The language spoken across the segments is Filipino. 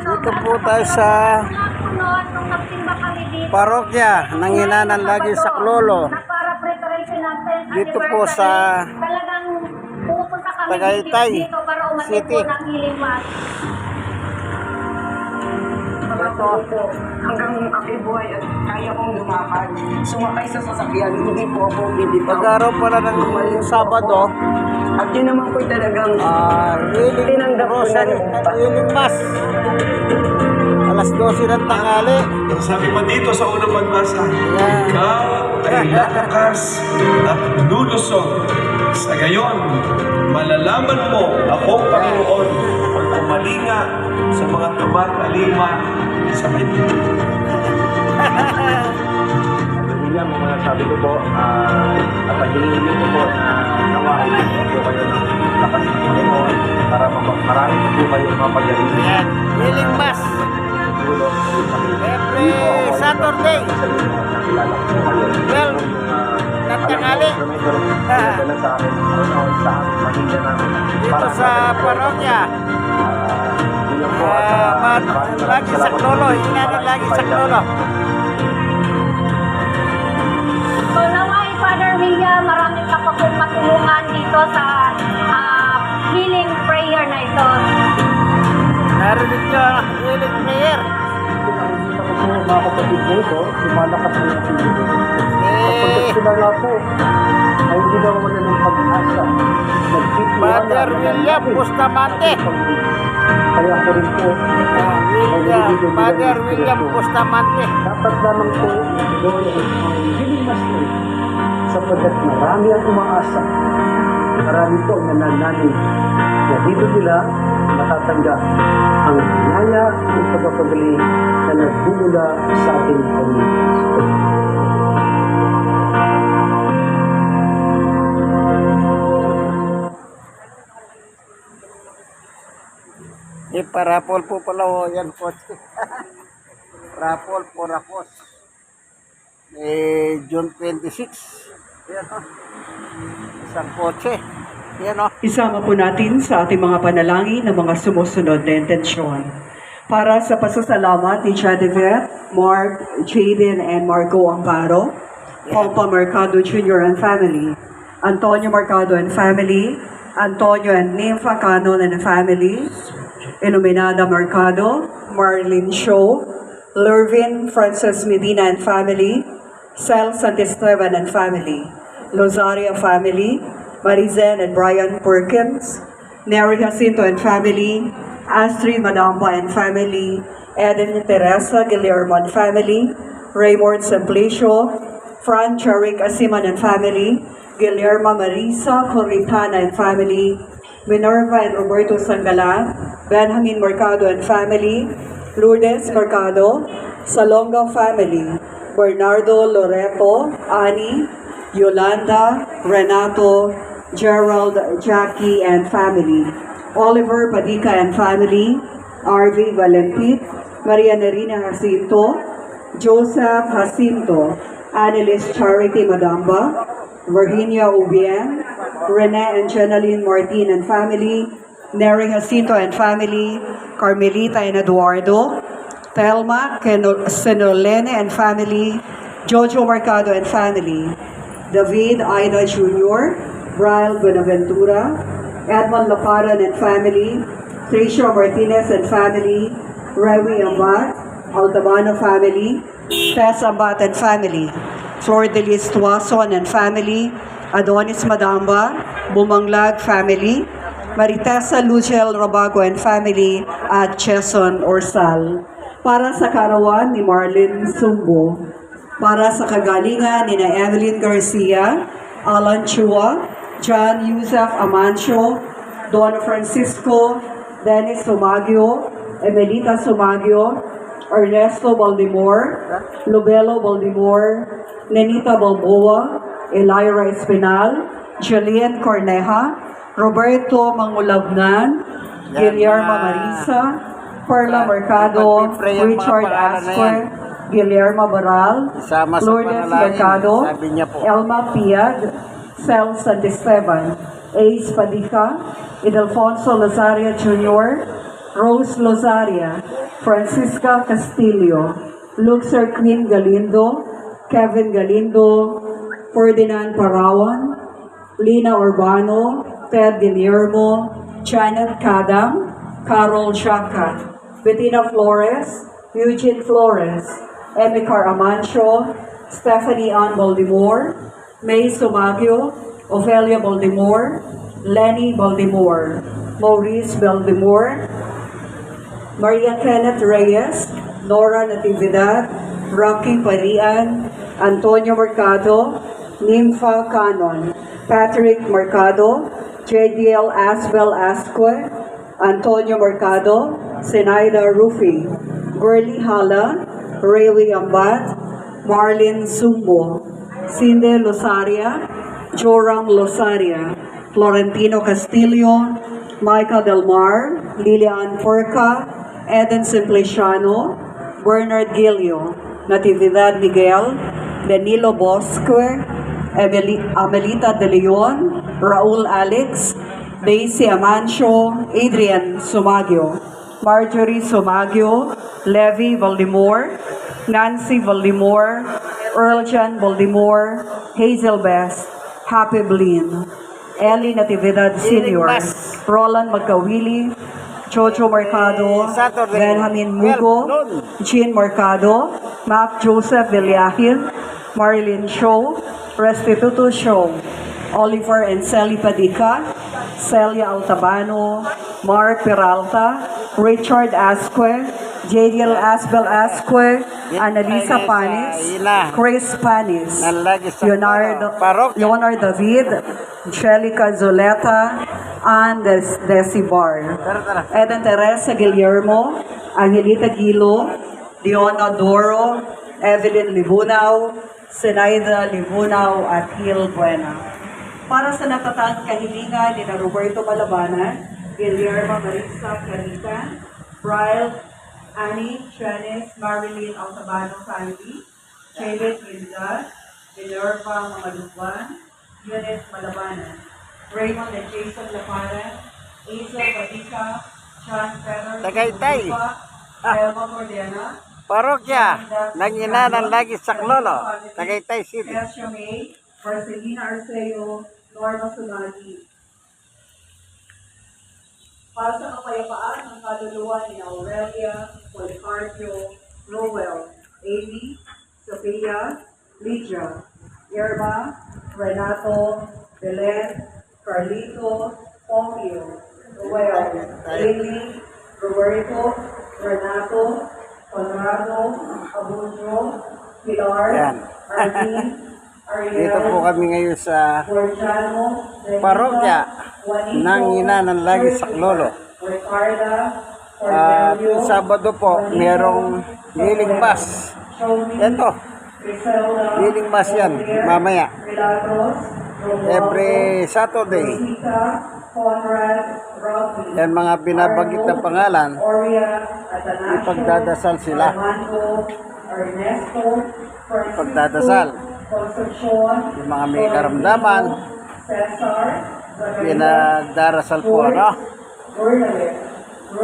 Dito po tayo sa parokya ng Inanan Lagi Saklolo. Dito po sa Tagaytay City. Ito, hanggang ako'y buhay at kaya kong lumakad. Sumakay sa sasakyan, hindi po ako bibitaw. Pag-araw pala ng Sabado, at yun naman po'y talagang tinanggap ko na healing mass. Alas 12 ng tanghali. Sabi pa dito sa unang pagbasa, Yeah. ikaw ay lalakas at lulusog. Sa gayon, malalaman mo ako, Panginoon, ang kumalinga sa mga tumatalima sa kanya. William, mga sabi ko po, at pag-iingin ko po na nawain po kayo ng lakas ng Panginoon para marami po kayo mapagaling. Yan, healing mass. Every Saturday. Nakilala ko po kayo. Well, ng tanghali. Dala sa akin, sa mahinda namin. Dito sa parokya. Lagi Saklolo, Inanan Lagi Saklolo. So naway, Father William, marami ka pa pong matulungan dito sa healing prayer na ito. Narinig nyo ang healing prayer. Nakikita ko po mga kapatid ko ito, lumalakas na yung piling. Kapag sila nga po, ay hindi daw wala ng pag-asa. Father William Bustamante. Kaya ko rin po, Father William Bustamante. dapat lamang po gawin ang hilimas ko sapagkat marami ang umaasa. Marami po ang nananalig na dito nila matatanggap ang naya ng pagpapagaling na nagbumula sa ating Panginoon. Parapol po pala o yan po. Rapol po rapos. June 26. Yan o. Isang kotse. Yan o. Isama po natin sa ating mga panalangin ng mga sumusunod na intensyon. Para sa pasasalamat ni Chadivet, Mark, Jaden, and Marco Amparo, Pompa Mercado Jr. and family, Antonio Mercado and family, Antonio and Nympha Canon and family, Iluminada Mercado, Marlene Shaw, Lervin Francis Medina and family, Sel Santisteban and family, Lozaria family, Marizen and Brian Perkins, Neri Jacinto and family, Astrid Madamba and family, Eden Teresa Guillermo and family, Raymond Simplicio, Fran Charik Asiman and family, Guillermo Marisa Corritana and family, Minerva and Roberto Sangalan, Benjamin Mercado and family, Lourdes Mercado, Salonga family, Bernardo Loreto, Ani, Yolanda, Renato, Gerald, Jackie and family, Oliver Padika and family, RV Valentin, Maria Nerina Jacinto, Joseph Jacinto, Annalise Charity Madamba, Virginia Ubien, Rene and Jenaline Martin and family, Neri Jacinto and family, Carmelita and Eduardo, Thelma Senolene and family, Jojo Mercado and family, David Aida Jr., Brian Buenaventura, Edmond Laparan and family, Tricia Martinez and family, Rewi Ambat, Altabano family, Tess Ambat and family, Flor de Lis Tuason and family, Adonis Madamba, Bumanglag family, Maritesa Luciel Robago and family, at Cheson Orsal. Para sa karawan ni Marlene Sumbo. Para sa kagalingan ni na Evelyn Garcia, Alan Chua, John Yusef Amancio, Don Francisco, Dennis Sumagio, Emelita Sumagio, Ernesto Baldimore, Lubelo Baldimore, Nenita Balboa, Elira Espinal, Julian Corneja, Roberto Mangulabnan, Guillermo Marisa, Perla Mercado, Richard Asper, Guillermo Baral, Lourdes Mercado, Elma Piag, Cel Santisteban, Ace Padica, Idelfonso Lazaria Jr., Rose Lozaria, Francisca Castillo, Luxor Queen Galindo, Kevin Galindo, Ferdinand Parawan, Lina Urbano, Ted Guillermo, Janet Kadam, Carol Shaka, Bettina Flores, Eugene Flores, Emicar Amancio, Stephanie Ann Baltimore, May Sumagio, Ofelia Baltimore, Lenny Baltimore, Maurice Baltimore, Maria Kenneth Reyes, Nora Natividad, Rocky Parian, Antonio Mercado, Nympha Canon, Patrick Mercado, JDL Asbel Asque, Antonio Mercado, Zenaida Rufi, Gurley Hala, Rayleigh Ambat, Marlene Sumbo, Cindy Losaria, Joram Losaria, Florentino Castillo, Michael Del Mar, Lilian Porca, Eden Simpliciano, Bernard Gilio, Natividad Miguel, Danilo Bosque, Amelita De Leon, Raul Alex, Daisy Amancio, Adrian Sumagio, Marjorie Sumagio, Levi Valdemore, Nancy Valdemore, Earl John Valdemore, Hazel Best, Happy Blin, Ellie Natividad Sr., Roland Magkawili, Jojo Mercado, Saturday, Benjamin Mugo, 12 noon. Jean Mercado, Mac Joseph Villahil, Marilyn Show, Restituto Show, Oliver and Sally Padica, Celia Altabano, Mark Peralta, Richard Asque, JDL Asbel Asque, Annalisa Panis, Chris Panis, Leonard David, Angelica Zoleta, and Desi Bar. Eden Teresa Guillermo, Angelita Gilo, Leona Doro, Evelyn Libunaw, Zenaida Libunaw at Hil Buena. Para sa natatang kahilingan ni na Roberto Malabanan, Guillermo Marisa Carita, Brian, Annie, Janice, Marilyn Altabano Sandy, Janet Linda, Minerva Mamaluban, Eunice Malabanan, Raymond and Jason Laparan, Hazel Batica, John Ferrer, Tagaytay. Elma Cordena, Parokya ng ina ng Lagi Saklolo, Tagaytay City. Elsia May, Marcelina Arceo, Norma Sunagi. Para sa kapayapaan ng kaluluwa ni Aurelia, Policarpio, Roel, Amy, Sophia, Lydia, Irma, Renato, Belen, Carlito, Pomio, Roel, Amy, Roberto, Renato, Conrado, Abunjo, Pilar, Yan. Arlene, Dito po Ariel, kami ngayon sa Gorgiano, parokya ng ina ng Lagi Saklolo. Yung Sabado po, merong healing mass. Ito, healing mass yan, mamaya. Every Saturday. Yan mga binabagit na pangalan, ipagdadasal sila. Ipagdadasal. Yung mga may karamdaman, pinagdarasal po, ano?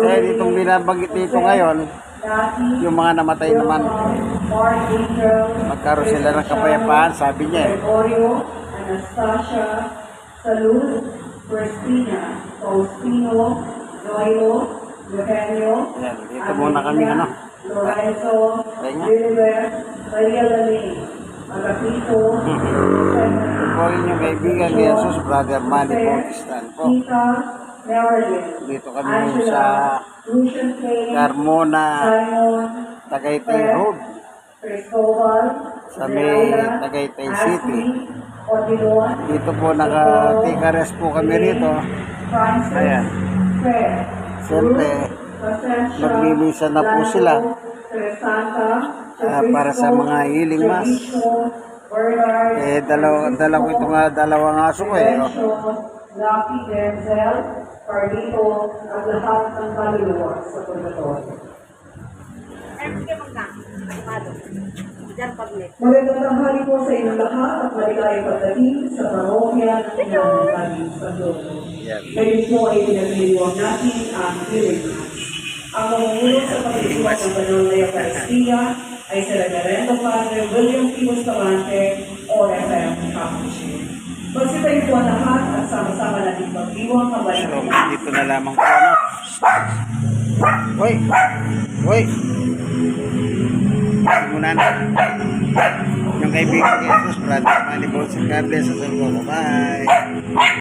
Eh, ditong binabagit dito ngayon, yung mga namatay naman, magkaroon sila ng kapayapaan, sabi niya eh. Anastasia, Salud, Christina, Faustino, Noilo, Eugenio, Yan, dito muna kami, ano? Lorenzo, Kaya. Lilibet, Maria Lalay, Agapito, Po yung kaibigan ni Jesus, Brother Manny Bautista po. Tita, Marilyn, Dito kami sa Lucian Clay, Carmona, Simon, Tagaytay Road, Cristobal, sa may Tagaytay City. Odilon, Dito po naka-take a rest po kami rito. Francis, Ayan. Fred, Siyempre, Placencia, magmimisa na po sila Teresanta, para sa mga healing mass. Bernard, Eh, dala ko ito nga dalawang aso ko eh. Oh. Lucky Denzel, Carlito, at lahat ng kaluluwa sa purgatorio. Magandang tanghali po sa inyong lahat at maligayang pagdating sa parokya ng inyong laging sa Diyos. Yan. Ngayon po ay pinagdiriwang natin ang healing mass. Ang mamumuno sa pagtitiwag ng Banal na Eucharistia ay si Reverendo Padre William P. Bustamante o FM Capuchin. Magsitayo po ang lahat at sama-sama natin magdiwang ang So, banal. dito na lamang po, ano. Hoy! Hoy! Muna na. Yung kaibigan ni Jesus, Brother Manny Bolsa Carles, sa Bye!